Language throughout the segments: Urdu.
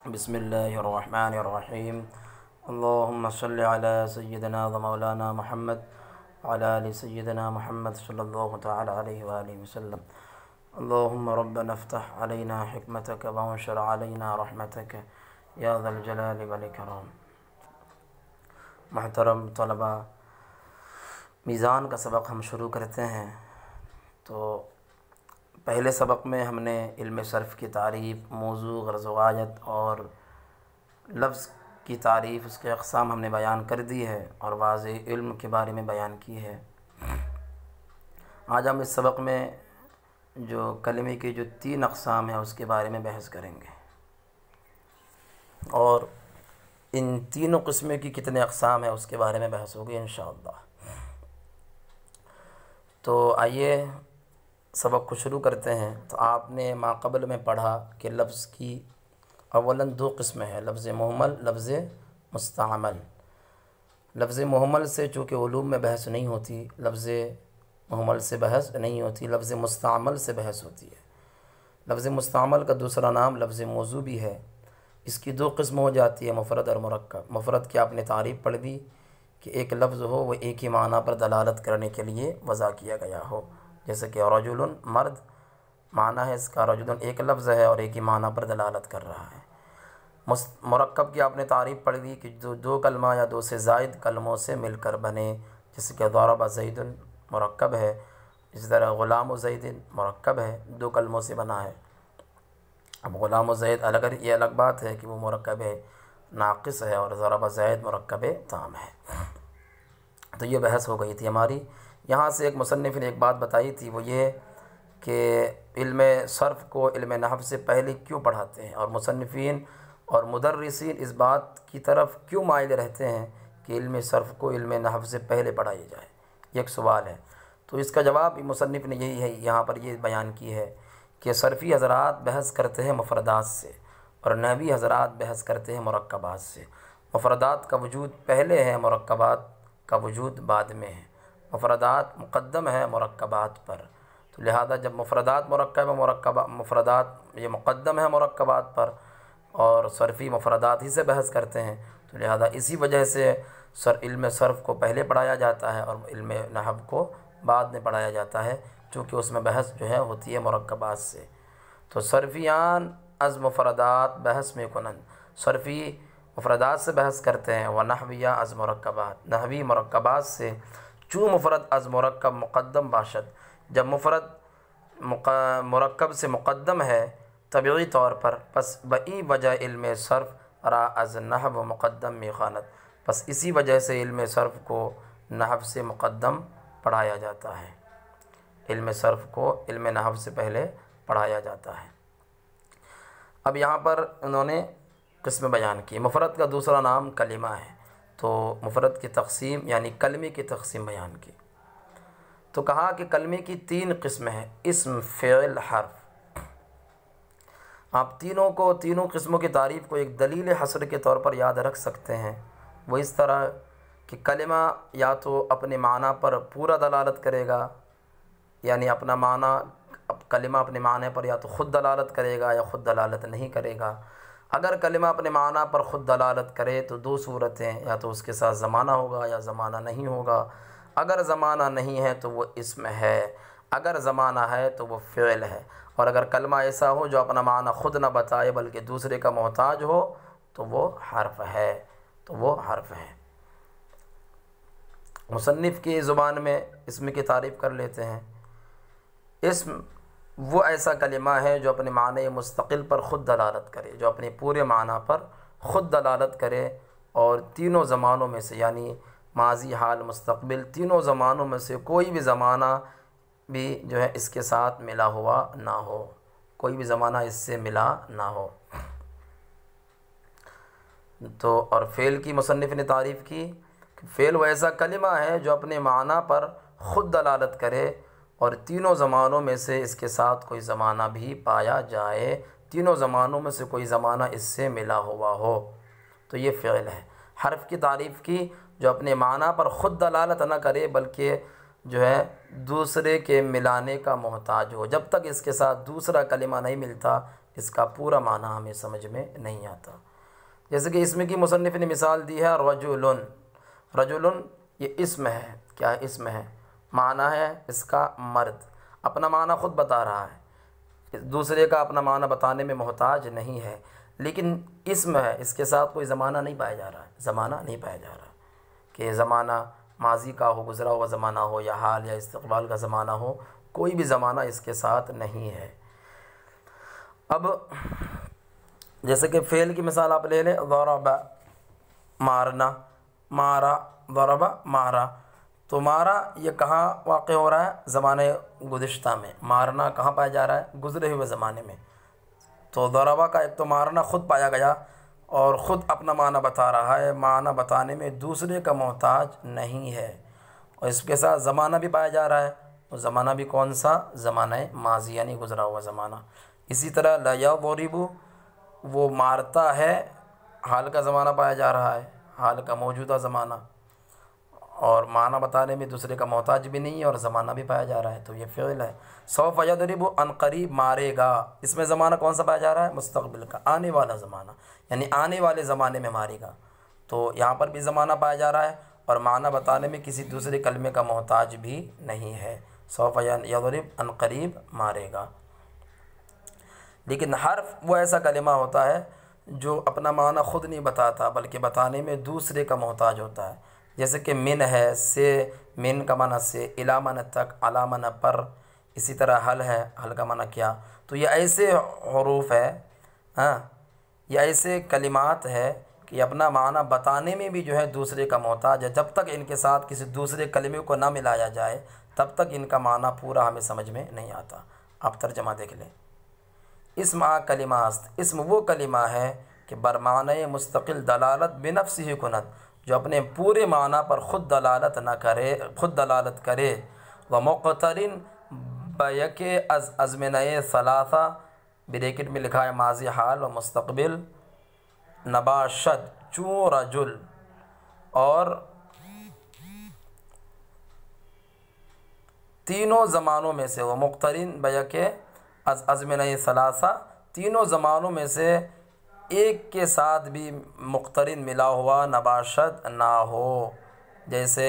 بسم اللہ الرحمن الرحیم اللہم صلی علی سیدنا و مولانا محمد وعلی آل سیدنا محمد صلی اللہ تعالی علیہ وآلہ وسلم اللہم ربنا افتح علینا حکمتک وانشر علینا رحمتک یا ذا الجلال والاکرام۔ محترم طلباء، میزان کا سبق ہم شروع کرتے ہیں۔ تو پہلے سبق میں ہم نے علم صرف کی تعریف، موضوع، غرض و غایت اور لفظ کی تعریف، اس کے اقسام ہم نے بیان کر دی ہے اور واضح علم کے بارے میں بیان کی ہے۔ آج ہم اس سبق میں جو کلمے کی جو 3 اقسام ہیں اس کے بارے میں بحث کریں گے، اور ان تینوں قسمیں کی کتنے اقسام ہیں اس کے بارے میں بحث ہوگی انشاءاللہ۔ تو آئیے سبق کو شروع کرتے ہیں۔ تو آپ نے ما قبل میں پڑھا کہ لفظ کی اولاً 2 قسمیں ہیں، لفظ مہمل، لفظ مستعمل۔ لفظ مہمل سے چونکہ علوم میں بحث نہیں ہوتی، لفظ مہمل سے بحث نہیں ہوتی، لفظ مستعمل سے بحث ہوتی ہے۔ لفظ مستعمل کا دوسرا نام لفظ موضوع بھی ہے۔ اس کی 2 قسم ہو جاتی ہے، مفرد اور مرکب۔ مفرد کی آپ نے تعریف پڑھ دی کہ ایک لفظ ہو وہ ایک ہی معنی پر دلالت کرنے کے لیے وضع کیا گیا ہو، جیسے کہ رجل مرد، معنی ہے اس کا رجل ایک لفظ ہے اور ایک ہی معنی پر دلالت کر رہا ہے۔ مرکب کی آپ نے تعریف پڑھ دی کہ جو 2 کلمہ یا 2 سے زائد کلموں سے مل کر بنے، جیسے کہ ضرب زید مرکب ہے، اسی طرح غلام و زید مرکب ہے، 2 کلموں سے بنا ہے۔ اب غلام و زید الگ، یہ الگ بات ہے کہ وہ مرکب ناقص ہے اور ضرب زید مرکب تام ہے۔ تو یہ بحث ہو گئی تھی ہماری۔ یہاں سے ایک مصنف نے ایک بات بتائی تھی، وہ یہ کہ علم صرف کو علم نحو سے پہلے کیوں پڑھاتے ہیں، اور مصنفین اور مدرسین اس بات کی طرف کیوں مائل رہتے ہیں کہ علم صرف کو علم نحو سے پہلے پڑھایا جائے۔ یہ ایک سوال ہے۔ تو اس کا جواب مصنف نے یہی ہے، یہاں پر یہ بیان کی ہے کہ صرفی حضرات بحث کرتے ہیں مفردات سے اور نحوی حضرات بحث کرتے ہیں مرکبات سے۔ مفردات کا وجود پہلے ہے، مرکبات کا وجود بعد میں ہے۔ مفردات مقدم ہے مرکبات پر، تو لہذا جب مفردات مفردات یہ مقدم ہے مرکبات پر اور صرفی مفردات ہی سے بحث کرتے ہیں، تو لہذا اسی وجہ سے علم صرف کو پہلے پڑھایا جاتا ہے اور علم نحو کو بعد میں پڑھایا جاتا ہے، چونکہ اس میں بحث جو ہے ہوتی ہے مرکبات سے۔ تو صرفیان از مفردات بحث میں کنن، صرفی مفردات سے بحث کرتے ہیں، ونحویہ از مرکبات، نحوی مرکبات سے۔ چوں مفرد از مرکب مقدم باشد، جب مفرد مرکب سے مقدم ہے طبعی طور پر، پس بئی وجہ علم صرف را از نحو مقدم می خواند، پس اسی وجہ سے علم صرف کو نحو سے مقدم پڑھایا جاتا ہے، علم صرف کو علم نحو سے پہلے پڑھایا جاتا ہے۔ اب یہاں پر انہوں نے قسم بیان کی۔ مفرد کا دوسرا نام کلمہ ہے، تو مفرد کی تقسیم یعنی کلمے کی تقسیم بیان کی۔ تو کہا کہ کلمے کی 3 قسمیں ہیں، اسم، فعل، حرف۔ آپ تینوں قسموں کی تعریف کو ایک دلیل حصر کے طور پر یاد رکھ سکتے ہیں۔ وہ اس طرح کہ کلمہ یا تو اپنے معنی پر پورا دلالت کرے گا، یعنی اپنا معنی، کلمہ اپنے معنی پر یا تو خود دلالت کرے گا یا خود دلالت نہیں کرے گا۔ اگر کلمہ اپنے معنی پر خود دلالت کرے تو 2 صورتیں، یا تو اس کے ساتھ زمانہ ہوگا یا زمانہ نہیں ہوگا۔ اگر زمانہ نہیں ہے تو وہ اسم ہے، اگر زمانہ ہے تو وہ فعل ہے، اور اگر کلمہ ایسا ہو جو اپنا معنی خود نہ بتائے بلکہ دوسرے کا محتاج ہو تو وہ حرف ہے۔ مصنف کی زبان میں اسم کی تعریف کر لیتے ہیں۔ اسم وہ ایسا کلمہ ہے جو اپنے معنی مستقل پر خود دلالت کرے، جو اپنے پورے معنی پر خود دلالت کرے، اور تینوں زمانوں میں سے یعنی ماضی، حال، مستقبل، تینوں زمانوں میں سے کوئی بھی زمانہ بھی جو ہے اس کے ساتھ ملا ہوا نہ ہو، کوئی بھی زمانہ اس سے ملا نہ ہو۔ تو اور فعل کی مصنف نے تعریف کی کہ فعل وہ ایسا کلمہ ہے جو اپنے معنی پر خود دلالت کرے اور تینوں زمانوں میں سے اس کے ساتھ کوئی زمانہ بھی پایا جائے، تینوں زمانوں میں سے کوئی زمانہ اس سے ملا ہوا ہو، تو یہ فعل ہے۔ حرف کی تعریف کی جو اپنے معنی پر خود دلالت نہ کرے بلکہ جو ہے دوسرے کے ملانے کا محتاج ہو، جب تک اس کے ساتھ دوسرا کلمہ نہیں ملتا اس کا پورا معنی ہمیں سمجھ میں نہیں آتا۔ جیسے کہ اسم کی مصنف نے مثال دی ہے رجل، رجل یہ اسم ہے، کیا اسم ہے، معنی ہے اس کا مرد، اپنا معنی خود بتا رہا ہے، دوسرے کا اپنا معنی بتانے میں محتاج نہیں ہے، لیکن اسم ہے، اس کے ساتھ کوئی زمانہ نہیں پایا جا رہا ہے، زمانہ نہیں پایا جا رہا کہ زمانہ ماضی کا ہو، گزرا ہوا زمانہ ہو، یا حال یا استقبال کا زمانہ ہو، کوئی بھی زمانہ اس کے ساتھ نہیں ہے۔ اب جیسے کہ فعل کی مثال آپ لے لیں، ضرب مارنا، مارا، ضرب مارا، تو مارا یہ کہاں واقع ہو رہا ہے، زمانہ گزشتہ میں، مارنا کہاں پایا جا رہا ہے، گزرے ہوئے زمانے میں۔ تو ضربہ کا ایک تو مارنا خود پایا گیا اور خود اپنا معنی بتا رہا ہے، معنی بتانے میں دوسرے کا محتاج نہیں ہے، اور اس کے ساتھ زمانہ بھی پایا جا رہا ہے، وہ زمانہ بھی کون سا، زمانہ ماضی یعنی گزرا ہوا زمانہ۔ اسی طرح لا یضرب وہ مارتا ہے، حال کا زمانہ پایا جا رہا ہے، حال کا موجودہ زمانہ، اور معنی بتانے میں دوسرے کا محتاج بھی نہیں ہے اور زمانہ بھی پایا جا رہا ہے، تو یہ فعل ہے۔ سوف یضرب ان قریب مارے گا، اس میں زمانہ کون سا پایا جا رہا ہے، مستقبل کا، آنے والا زمانہ، یعنی آنے والے زمانے میں مارے گا، تو یہاں پر بھی زمانہ پایا جا رہا ہے اور معنی بتانے میں کسی دوسرے کلمے کا محتاج بھی نہیں ہے، سوف یضرب ان قریب مارے گا۔ لیکن حرف وہ ایسا کلمہ ہوتا ہے جو اپنا معنی خود نہیں بتاتا بلکہ بتانے میں دوسرے کا محتاج ہوتا ہے، جیسے کہ من ہے، سے، من کا معنی سے، الی معنی تک، علی معنی پر، اسی طرح حل ہے، حل کا معنی کیا، تو یہ ایسے حروف ہے، یہ ایسے کلمات ہے کہ اپنا معنی بتانے میں بھی جو ہے دوسرے کا محتاج ہے، جب تک ان کے ساتھ کسی دوسرے کلمے کو نہ ملایا جائے تب تک ان کا معنی پورا ہمیں سمجھ میں نہیں آتا۔ آپ ترجمہ دیکھ لیں، اسم کلمہ است، اسم وہ کلمہ ہے کہ بر معنی مستقل دلالت بنفسہ کند، جو اپنے پورے معنی پر خود دلالت نہ کرے، خود دلالت کرے، و مقترن بیک از ازمنہ ثلاثہ، بریکٹ میں لکھا ہے ماضی، حال و مستقبل، نباشد چون رجل، اور تینوں زمانوں میں سے، وہ مقترن بیک از ازمنہ ثلاثہ، تینوں زمانوں میں سے ایک کے ساتھ بھی مقترن ملا ہوا نباشد نہ ہو، جیسے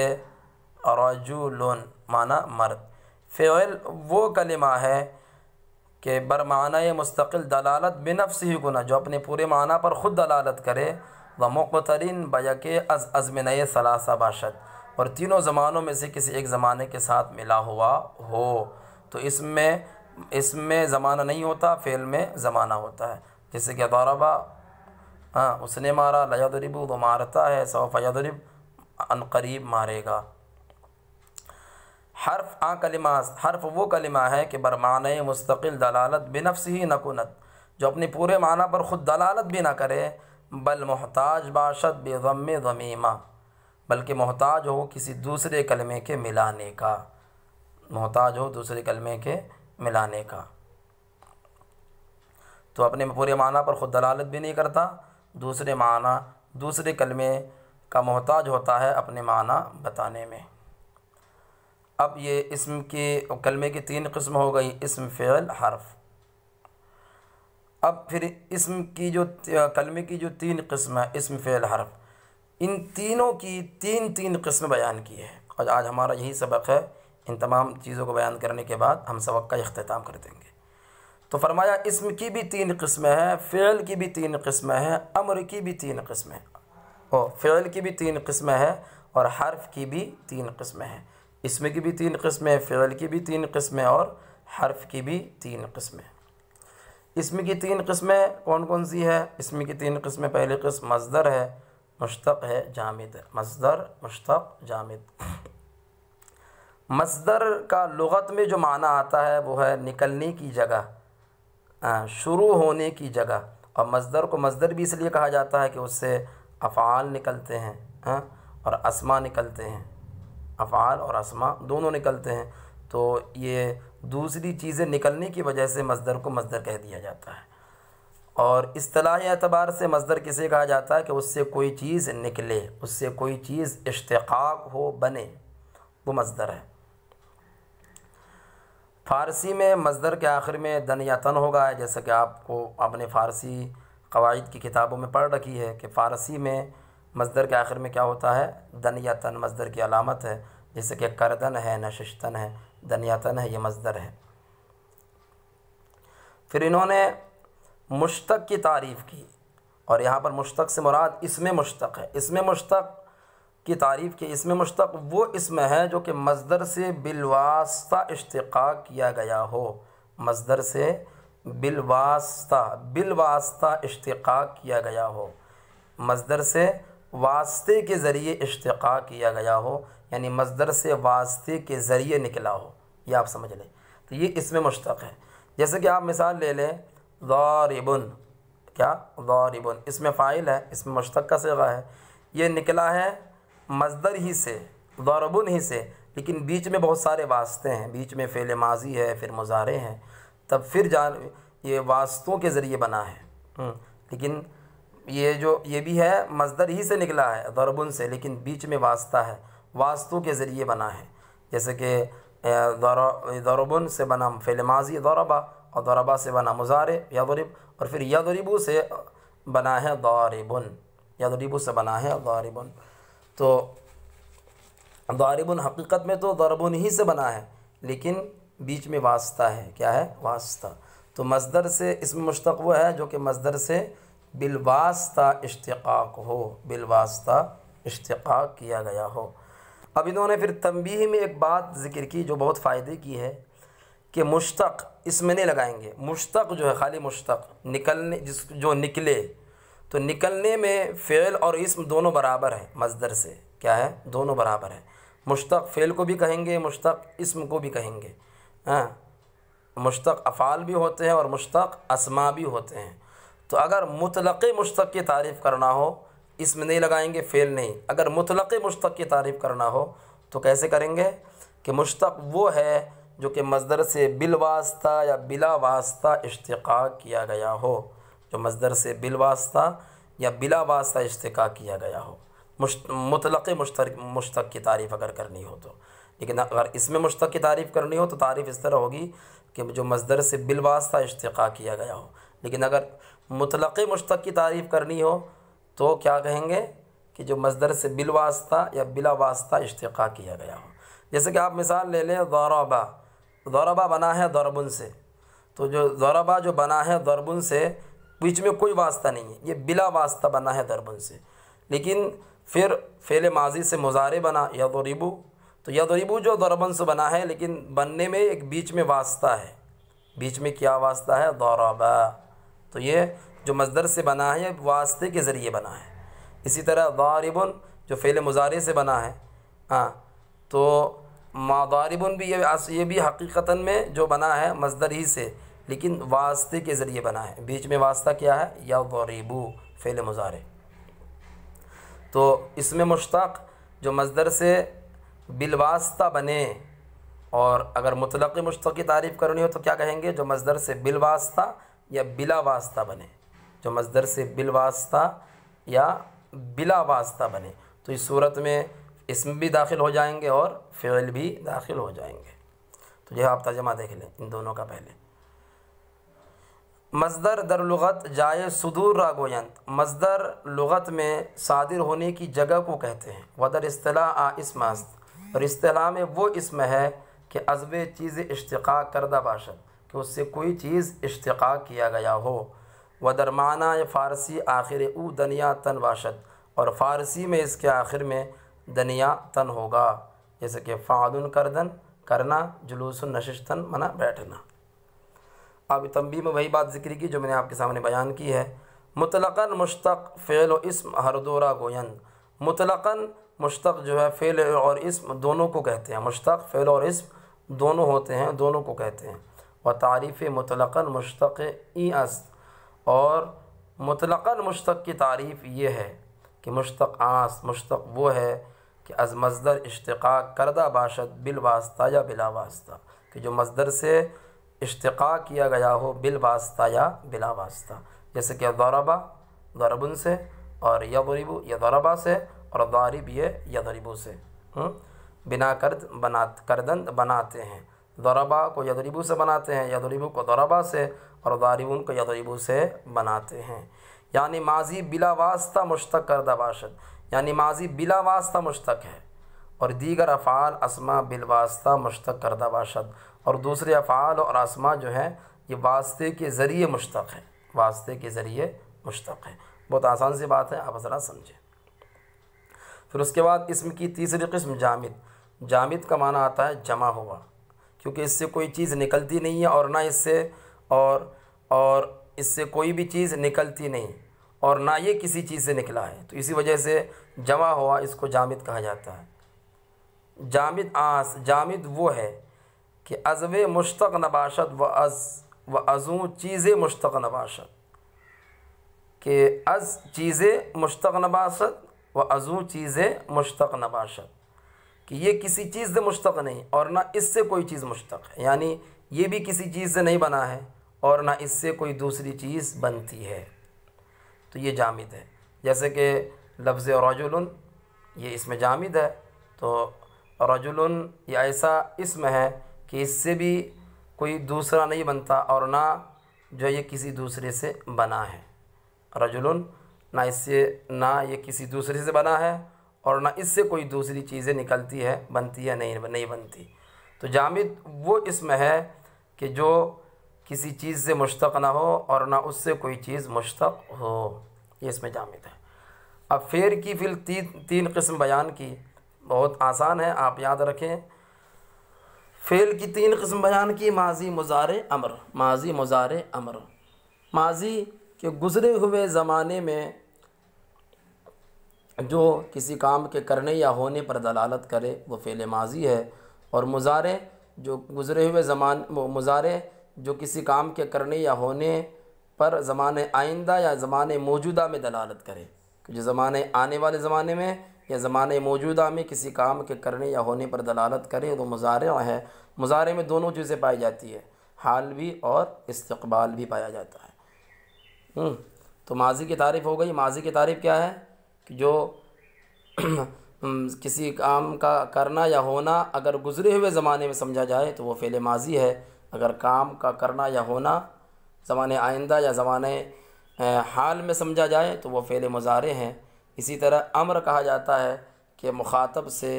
رجل معنی مرد۔ فعل وہ کلمہ ہے کہ بر معنی مستقل دلالت بنفسہ کنا، جو اپنے پورے معنی پر خود دلالت کرے، و مقترن بیک از ازمنہ ثلاثہ باشد، اور تینوں زمانوں میں سے کسی ایک زمانے کے ساتھ ملا ہوا ہو، تو اس میں زمانہ نہیں ہوتا، فعل میں زمانہ ہوتا ہے، جیسے کہ ضربہ، اس نے مارا، لا یضرب وہ مارتا ہے، سوف یضرب ان قریب مارے گا۔ حرف کلمہ، حرف وہ کلمہ ہے کہ بر معنی مستقل دلالت بنفسہ نہ کند، جو اپنے پورے معنی پر خود دلالت بھی نہ کرے، بل محتاج باشد بضم ضمیمہ، بلکہ محتاج ہو کسی دوسرے کلمے کے ملانے کا، محتاج ہو دوسرے کلمے کے ملانے کا، تو اپنے پورے معنی پر خود دلالت بھی نہیں کرتا، دوسرے معنی، دوسرے کلمے کا محتاج ہوتا ہے اپنے معنی بتانے میں۔ اب یہ اسم کے کلمے کی تین قسم ہو گئی، اسم، فعل، حرف۔ اب پھر اسم کی جو کلمے کی جو تین قسم ہے، اسم، فعل، حرف، ان تینوں کی تین قسم بیان کی ہے، اور آج ہمارا یہی سبق ہے، ان تمام چیزوں کو بیان کرنے کے بعد ہم سبق کا اختتام کر دیں گے۔ تو فرمایا اسم کی بھی تین قسمیں ہیں، فعل کی بھی تین قسمیں ہیں، امر کی بھی تین قسمیں ہیں، اور فعل کی بھی تین قسمیں ہیں اور حرف کی بھی تین قسمیں ہیں۔ اسم کی بھی تین قسمیں، فعل کی بھی تین قسمیں اور حرف کی بھی تین قسمیں۔ اسم کی تین قسمیں کون کون سی ہے؟ اسم کی تین قسمیں، پہلی قسم مصدر ہے، مشتق ہے، جامد ہے، مصدر، مشتق، جامد۔ مصدر کا لغت میں جو معنی آتا ہے وہ ہے نکلنے کی جگہ، شروع ہونے کی جگہ، اور مصدر کو مصدر بھی اس لیے کہا جاتا ہے کہ اس سے افعال نکلتے ہیں اور اسما نکلتے ہیں، افعال اور اسما دونوں نکلتے ہیں، تو یہ دوسری چیزیں نکلنے کی وجہ سے مصدر کو مصدر کہہ دیا جاتا ہے۔ اور اصطلاحی اعتبار سے مصدر کسے کہا جاتا ہے کہ اس سے کوئی چیز نکلے، اس سے کوئی چیز اشتقاق ہو، بنے، وہ مصدر ہے۔ فارسی میں مصدر کے آخر میں دن یا تن ہوگا، جیسا کہ آپ نے فارسی قواعد کی کتابوں میں پڑھ رکھی ہے کہ فارسی میں مصدر کے آخر میں کیا ہوتا ہے؟ دن یا تن مصدر کی علامت ہے، جیسے کہ کردن ہے، نششتن ہے، دن یا تن ہے، یہ مصدر ہے۔ پھر انہوں نے مشتق کی تعریف کی، اور یہاں پر مشتق سے مراد اسم مشتق ہے۔ اسم مشتق کی تعریف کی، اسم مشتق وہ اسم ہے جو کہ مصدر سے بالواسطہ اشتقاق کیا گیا ہو، مصدر سے بالواسطہ اشتقاق کیا گیا ہو، مصدر سے واسطے کے ذریعے اشتقاق کیا گیا ہو، یعنی مصدر سے واسطے کے ذریعے نکلا ہو، یہ آپ سمجھ لیں، تو یہ اسم مشتق ہے۔ جیسے کہ آپ مثال لے لیں ضاربن، کیا ضاربن اسم فاعل ہے، اسم مشتق کا صیغہ ہے، یہ نکلا ہے مصدر ہی سے، ضربن ہی سے، لیکن بیچ میں بہت سارے واسطے ہیں، بیچ میں فعل ماضی ہے، پھر مضارع ہیں، تب پھر یہ واسطوں کے ذریعے بنا ہے، لیکن یہ بھی ہے مصدر ہی سے نکلا ہے ضربن سے، لیکن بیچ میں واسطہ ہے، واسطوں کے ذریعے بنا ہے، جیسے کہ ضربن سے بنا فعل ماضی ضربا، اور ضربا سے بنا مضارع یضرب، اور پھر یضربو سے بنا ہے ضاربن، یضربو سے بنا ہے ضاربن۔ تو ضاربن حقیقت میں تو ضربن ہی سے بنا ہے، لیکن بیچ میں واسطہ ہے، کیا ہے؟ واسطہ۔ تو مصدر سے اسم مشتق وہ ہے جو کہ مصدر سے بالواسطہ اشتقاق ہو، بالواسطہ اشتقاق کیا گیا ہو۔ اب انہوں نے پھر تنبیہ میں ایک بات ذکر کی جو بہت فائدے کی ہے کہ مشتق اس میں نہیں لگائیں گے، مشتق جو ہے خالی مشتق نکلنے، جو نکلے، تو نکلنے میں فعل اور اسم دونوں برابر ہیں، مصدر سے کیا ہے؟ دونوں برابر ہیں، مشتق فعل کو بھی کہیں گے، مشتق اسم کو بھی کہیں گے، ہاں، مشتق افعال بھی ہوتے ہیں اور مشتق اسماء بھی ہوتے ہیں۔ تو اگر مطلق مشتق کی تعریف کرنا ہو، اسم نہیں لگائیں گے، فعل نہیں، اگر مطلق مشتق کی تعریف کرنا ہو تو کیسے کریں گے کہ مشتق وہ ہے جو کہ مصدر سے بالواسطہ یا بلا واسطہ اشتقاق کیا گیا ہو، جو مصدر سے بالواسطہ یا بلا واسطہ اشتقاق کیا گیا ہو، مطلق مشتق کی تعریف اگر کرنی ہو تو۔ لیکن اگر اسم مشتق کی تعریف کرنی ہو تو تعریف اس طرح ہوگی کہ جو مصدر سے بالواسطہ اشتقاق کیا گیا ہو، لیکن اگر مطلق مشتق کی تعریف کرنی ہو تو کیا کہیں گے کہ جو مصدر سے بالواسطہ یا بلا واسطہ اشتقاق کیا گیا ہو۔ جیسے کہ آپ مثال لے لیں ضربا، ضربا بنا ہے ضربن سے، تو جو ضربا جو بنا ہے ضربن سے، بیچ میں کوئی واسطہ نہیں ہے، یہ بلا واسطہ بنا ہے ضربن سے، لیکن پھر فعل ماضی سے مضارع بنا یضربو، تو یضربو جو ضربن سے بنا ہے لیکن بننے میں ایک بیچ میں واسطہ ہے، بیچ میں کیا واسطہ ہے؟ ضربا، تو یہ جو مصدر سے بنا ہے یہ واسطے کے ذریعے بنا ہے۔ اسی طرح ضاربن جو فعل مضارع سے بنا ہے، ہاں، تو ضاربن بھی یہ بھی حقیقتاً میں جو بنا ہے مصدر ہی سے، لیکن واسطے کے ذریعے بنا ہے، بیچ میں واسطہ کیا ہے؟ یضربو فعل مضارع۔ تو اس میں مشتق جو مصدر سے بالواسطہ بنے، اور اگر مطلق مشتق کی تعریف کرنی ہو تو کیا کہیں گے؟ جو مصدر سے بالواسطہ یا بلا واسطہ بنے، جو مصدر سے بالواسطہ یا بلا واسطہ بنے، تو اس صورت میں اسم بھی داخل ہو جائیں گے اور فعل بھی داخل ہو جائیں گے۔ تو یہ آپ ترجمہ دیکھ لیں ان دونوں کا پہلے۔ مصدر در لغت جائے صدور را گویند، مصدر لغت میں صادر ہونے کی جگہ کو کہتے ہیں۔ ودر اصطلاح اسم است، اور اصطلاح میں وہ اسم ہے کہ عزب چیز اشتقاق کردہ باشد، کہ اس سے کوئی چیز اشتقاق کیا گیا ہو۔ ودر معنی فارسی آخر او دنیا تن باشد، اور فارسی میں اس کے آخر میں دنیا تن ہوگا، جیسے کہ فعل کردن کرنا، جلوس نشستن منا بیٹھنا۔ اب تنبیہ میں وہی بات ذکر کی جو میں نے آپ کے سامنے بیان کی ہے۔ مطلقاً مشتق فعل و اسم ہر دورہ گویند، مطلقاً مشتق جو ہے فعل اور اسم دونوں کو کہتے ہیں، مشتق فعل اور اسم دونوں ہوتے ہیں، دونوں کو کہتے ہیں۔ و تعریف مطلقاً مشتق ای است، اور مطلقاً مشتق کی تعریف یہ ہے کہ مشتق آس، مشتق وہ ہے کہ از مصدر اشتقاق کردہ باشد بالواسطہ یا بلا واسطہ، کہ جو مصدر سے اشتقاق کیا گیا ہو بالواسطہ یا بلا واسطہ، جیسے کہ ضربا ضربن سے، اور یضربو یا ضربا سے، اور ضارب یہ یضربو سے، بنا کردن بناتے ہیں، ضربا کو یضربو سے بناتے ہیں، یضربو کو ضربا سے، اور ضاربون کو یضربو سے بناتے ہیں۔ یعنی ماضی بلا واسطہ مشتق کردہ باشد، یعنی ماضی بلا واسطہ مشتق ہے، اور دیگر افعال اسما بالواسطہ مشتق کردہ باشد، اور دوسرے افعال اور اسما جو ہیں یہ واسطے کے ذریعے مشتق ہے، واسطے کے ذریعے مشتق ہے۔ بہت آسان سی بات ہے، آپ ذرا سمجھیں۔ پھر اس کے بعد اسم کی تیسری قسم جامد۔ جامد کا معنی آتا ہے جمع ہوا، کیونکہ اس سے کوئی چیز نکلتی نہیں ہے، اور نہ اس سے اور اس سے کوئی بھی چیز نکلتی نہیں، اور نہ یہ کسی چیز سے نکلا ہے، تو اسی وجہ سے جمع ہوا، اس کو جامد کہا جاتا ہے۔ جامد وہ ہے کہ عضو مشتق نباشد و ازوں چیز مشتق نباشد، کہ از چیز مشتق نباشد و ازوں چیز مشتق نباشد، کہ یہ کسی چیز سے مشتق نہیں اور نہ اس سے کوئی چیز مشتق ہے، یعنی یہ بھی کسی چیز سے نہیں بنا ہے اور نہ اس سے کوئی دوسری چیز بنتی ہے، تو یہ جامد ہے۔ جیسے کہ لفظ رجل، یہ اسم جامد ہے، تو رجل یہ ایسا اسم ہے کہ اس سے بھی کوئی دوسرا نہیں بنتا اور نہ جو یہ کسی دوسرے سے بنا ہے۔ رجل نہ اس سے، نہ یہ کسی دوسرے سے بنا ہے اور نہ اس سے کوئی دوسری چیزیں نکلتی ہے، بنتی ہے، نہیں بنتی۔ تو جامد وہ اسم ہے کہ جو کسی چیز سے مشتق نہ ہو اور نہ اس سے کوئی چیز مشتق ہو، یہ اسم جامد ہے۔ اب فعل کی فی تین قسم بیان کی، بہت آسان ہے، آپ یاد رکھیں۔ فعل کی تین قسم بیان کی، ماضی، مضارع، امر۔ ماضی، مضارع، امر۔ ماضی کے گزرے ہوئے زمانے میں جو کسی کام کے کرنے یا ہونے پر دلالت کرے وہ فعل ماضی ہے، اور مضارع جو گزرے ہوئے مضارع جو کسی کام کے کرنے یا ہونے پر زمانے آئندہ یا زمانے موجودہ میں دلالت کرے، کہ جو زمانے آنے والے زمانے میں یا زمانے موجودہ میں کسی کام کے کرنے یا ہونے پر دلالت کرے وہ مضارع ہے۔ مضارع میں دونوں چیزیں پائی جاتی ہے، حال بھی اور استقبال بھی پایا جاتا ہے۔ تو ماضی کی تعریف ہو گئی۔ ماضی کی تعریف کیا ہے؟ کہ جو کسی کام کا کرنا یا ہونا اگر گزرے ہوئے زمانے میں سمجھا جائے تو وہ فعل ماضی ہے، اگر کام کا کرنا یا ہونا زمانے آئندہ یا زمانے حال میں سمجھا جائے تو وہ فعل مضارع ہیں۔ اسی طرح امر کہا جاتا ہے کہ مخاطب سے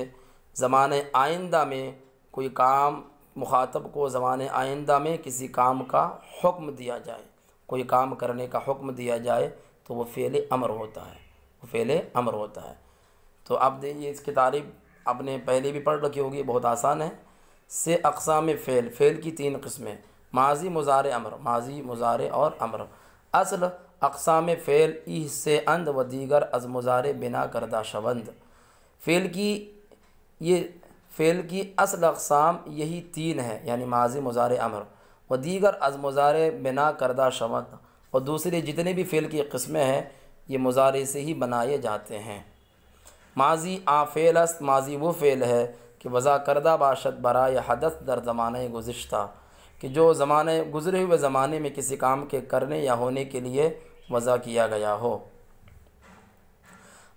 زمانے آئندہ میں کوئی کام، مخاطب کو زمانے آئندہ میں کسی کام کا حکم دیا جائے، کوئی کام کرنے کا حکم دیا جائے تو وہ فعل امر ہوتا ہے، وہ فعل امر ہوتا ہے۔ تو اب دیکھیے اس کی تعریف آپ نے پہلے بھی پڑھ رکھی ہوگی، بہت آسان ہے۔ سے اقسام فعل، فعل کی تین قسمیں، ماضی، مضارع، امر۔ ماضی، مضارع اور امر۔ اصل اقسام فعل ای سے اند و دیگر از مضارع بنا کردہ شوند۔ فعل کی اصل اقسام یہی تین ہیں، یعنی ماضی، مضارع، امر، و دیگر از مضارع بنا کردہ شوند، اور دوسرے جتنے بھی فعل کی قسمیں ہیں یہ مضارع سے ہی بنائے جاتے ہیں۔ ماضی فعل است، ماضی وہ فعل ہے کہ وضع کردہ باشد برائے حدث در زمانہ گزشتہ، کہ جو زمانے گزرے ہوئے زمانے میں کسی کام کے کرنے یا ہونے کے لیے وضع کیا گیا ہو۔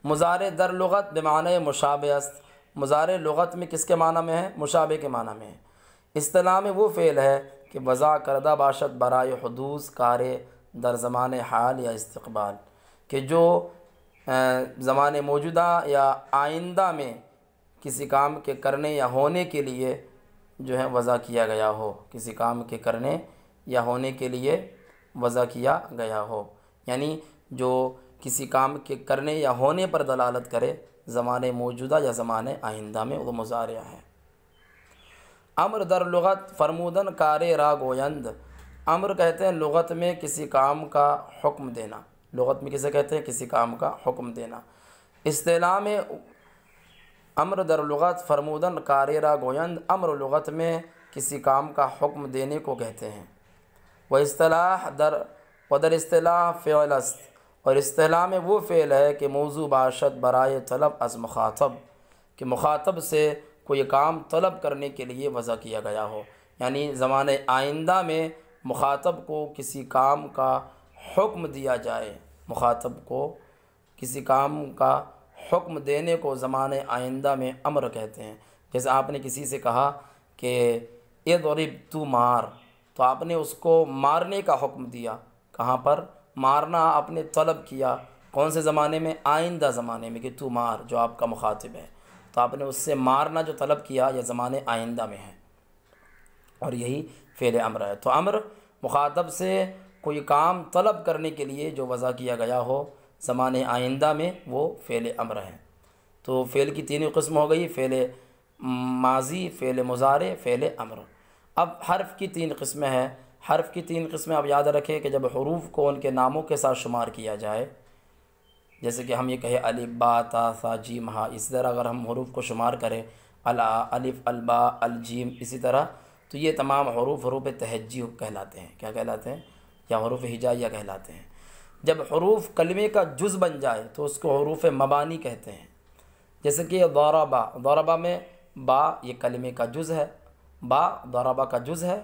مضارع در لغت بمعنی مشابہ است، مضارع لغت میں کس کے معنی میں ہے؟ مشابہ کے معنی میں ہے۔ اصطلاح میں وہ فعل ہے کہ وضع کردہ باشد برائے حدوث کار در زمان حال یا استقبال، کہ جو زمان موجودہ یا آئندہ میں کسی کام کے کرنے یا ہونے کے لیے جو ہے وضع کیا گیا ہو، کسی کام کے کرنے یا ہونے کے لیے وضع کیا گیا ہو، یعنی جو کسی کام کے کرنے یا ہونے پر دلالت کرے زمانے موجودہ یا زمانے آئندہ میں، وہ مضارع ہے۔ امر در لغت فرمودن کار را گویند، امر کہتے ہیں لغت میں کسی کام کا حکم دینا، لغت میں کسے کہتے ہیں؟ کسی کام کا حکم دینا۔ اصطلاح میں امر در لغت فرمودن کار را گویند، امر لغت میں کسی کام کا حکم دینے کو کہتے ہیں۔ و در اصطلاح فعل است، اور اصطلاح میں وہ فعل ہے کہ موضوع باشد برائے طلب از مخاطب، کہ مخاطب سے کوئی کام طلب کرنے کے لیے وضع کیا گیا ہو، یعنی زمانے آئندہ میں مخاطب کو کسی کام کا حکم دیا جائے، مخاطب کو کسی کام کا حکم دینے کو زمانے آئندہ میں امر کہتے ہیں۔ جیسے آپ نے کسی سے کہا کہ اضرب تو مار، تو آپ نے اس کو مارنے کا حکم دیا۔ کہاں پر مارنا آپ نے طلب کیا؟ کون سے زمانے میں؟ آئندہ زمانے میں، کہ تو مار، جو آپ کا مخاطب ہے، تو آپ نے اس سے مارنا جو طلب کیا یہ زمانے آئندہ میں ہے، اور یہی فعل امر ہے۔ تو امر مخاطب سے کوئی کام طلب کرنے کے لیے جو وضع کیا گیا ہو زمانے آئندہ میں، وہ فعل امر ہے۔ تو فعل کی تین قسم ہو گئی، فعل ماضی، فعل مضارع، فعل امر۔ اب حرف کی تین قسمیں ہیں۔ حرف کی تین قسمیں آپ یاد رکھیں کہ جب حروف کو ان کے ناموں کے ساتھ شمار کیا جائے، جیسے کہ ہم یہ کہیں الف با تا ثا جیم ہا، اسی طرح اگر ہم حروف کو شمار کریں الف البا الجیم، اسی طرح، تو یہ تمام حروف حروف تہجی کہلاتے ہیں۔ کیا کہلاتے ہیں؟ یا حروف ہجائیہ کہلاتے ہیں۔ جب حروف کلمے کا جز بن جائے تو اس کو حروف مبانی کہتے ہیں۔ جیسے کہ ضربا، ضربا میں با یہ کلمے کا جز ہے، با ضربا کا جز ہے۔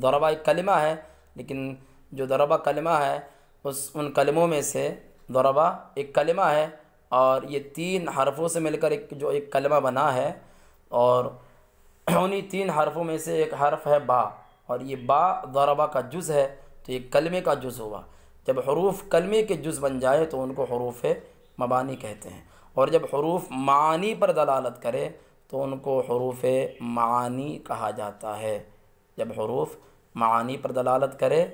ضربا ایک کلمہ ہے، لیکن جو ضربا کلمہ ہے ان کلموں میں سے ضربا ایک کلمہ ہے، اور یہ تین حرفوں سے مل کر ایک کلمہ بنا ہے، اور انہی تین حرفوں میں سے ایک حرف ہے با، اور یہ با ضربا کا جز ہے، تو یہ کلمے کا جز ہوا۔ جب حروف کلمے کے جز بن جائے تو ان کو حروف مبانی کہتے ہیں، اور جب حروف معانی پر دلالت کرے تو ان کو حروف معانی کہا جاتا ہے۔ جب حروف معانی پر دلالت کرے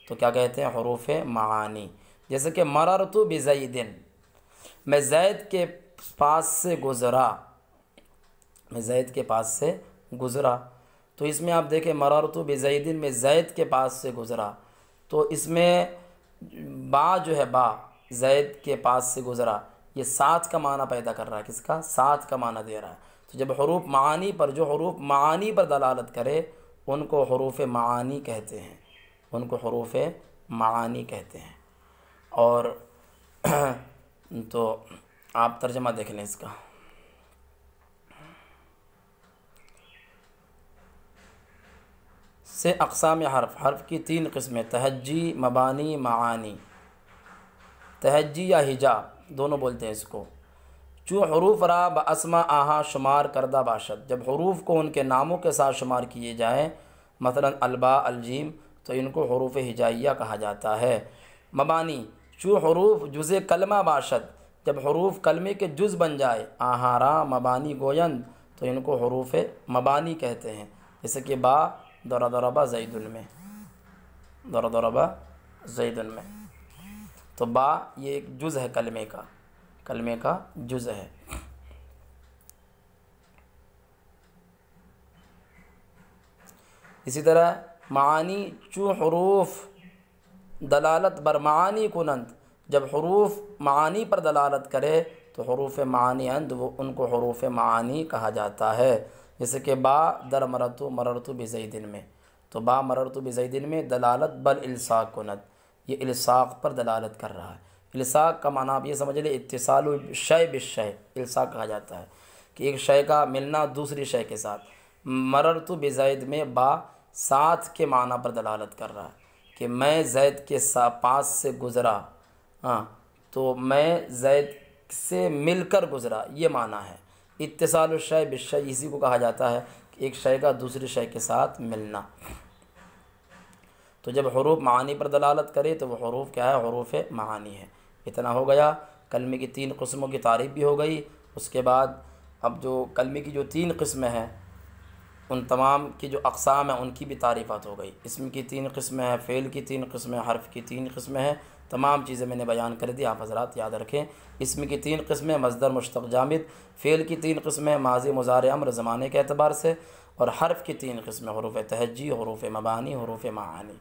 تو کیا کہتے ہیں؟ حروف معانی۔ جیسے کہ مررت بزید، میں زید کے پاس سے گزرا، میں زید کے پاس سے گزرا، تو اس میں آپ دیکھیں مررت بزید میں زید کے پاس سے گزرا، تو اس میں با جو ہے، با زید کے پاس سے گزرا، یہ ساتھ کا معنی پیدا کر رہا ہے۔ کس کا؟ ساتھ کا معنی دے رہا ہے۔ تو جب حروف معانی پر، جو حروف معانی پر دلالت کرے ان کو حروف معانی کہتے ہیں، ان کو حروف معانی کہتے ہیں۔ اور تو آپ ترجمہ دیکھ لیں اس کا۔ سے اقسام حرف، حرف کی تین قسمیں، تہجی، مبانی، معانی۔ تہجی یا ہجا دونوں بولتے ہیں اس کو۔ چوں حروف را باسما آہا شمار کردہ باشد، جب حروف کو ان کے ناموں کے ساتھ شمار کیے جائیں، مثلا البا الجیم، تو ان کو حروف ہجائیہ کہا جاتا ہے۔ مبانی، چوں حروف جز کلمہ باشد، جب حروف کلمے کے جز بن جائے، آہارا مبانی گویند، تو ان کو حروف مبانی کہتے ہیں۔ جیسے کہ با ضرب زید میں، ضرب زید میں، تو با یہ ایک جز ہے کلمے کا، کلمے کا جز ہے۔ اسی طرح معانی، چوں حروف دلالت بر معانی کنند، جب حروف معانی پر دلالت کرے تو حروف معانی اند، وہ ان کو حروف معانی کہا جاتا ہے۔ جیسے کہ با در مررت بزید میں، تو با مررت بزید میں دلالت بل الصاق کنند، یہ الصاق پر دلالت کر رہا ہے۔ الصاق کا معنی آپ یہ سمجھ لیں اتصال الشیء بالشیء، الصاق کہا جاتا ہے کہ ایک شے کا ملنا دوسری شے کے ساتھ۔ مررت بزید میں با ساتھ کے معنی پر دلالت کر رہا ہے کہ میں زید کے پاس سے گزرا، ہاں، تو میں زید سے مل کر گزرا، یہ معنی ہے۔ اتصال الشیء بالشیء اسی کو کہا جاتا ہے کہ ایک شے کا دوسری شے کے ساتھ ملنا۔ تو جب حروف معانی پر دلالت کرے تو وہ حروف کیا ہے؟ حروف معانی ہے۔ اتنا ہو گیا، کلمے کی تین قسموں کی تعریف بھی ہو گئی۔ اس کے بعد اب جو کلمے کی جو تین قسمیں ہیں ان تمام کی جو اقسام ہیں ان کی بھی تعریفات ہو گئی۔ اسم کی تین قسمیں ہیں، فعل کی تین قسمیں، حرف کی تین قسمیں ہیں، تمام چیزیں میں نے بیان کر دی، آپ حضرات یاد رکھیں۔ اسم کی تین قسمیں، مصدر مشتق جامد، فعل کی تین قسمیں، ماضی مضارع امر زمانے کے اعتبار سے، اور حرف کی تین قسمیں، حروف تہجی، حروف مبانی، حروف معانی۔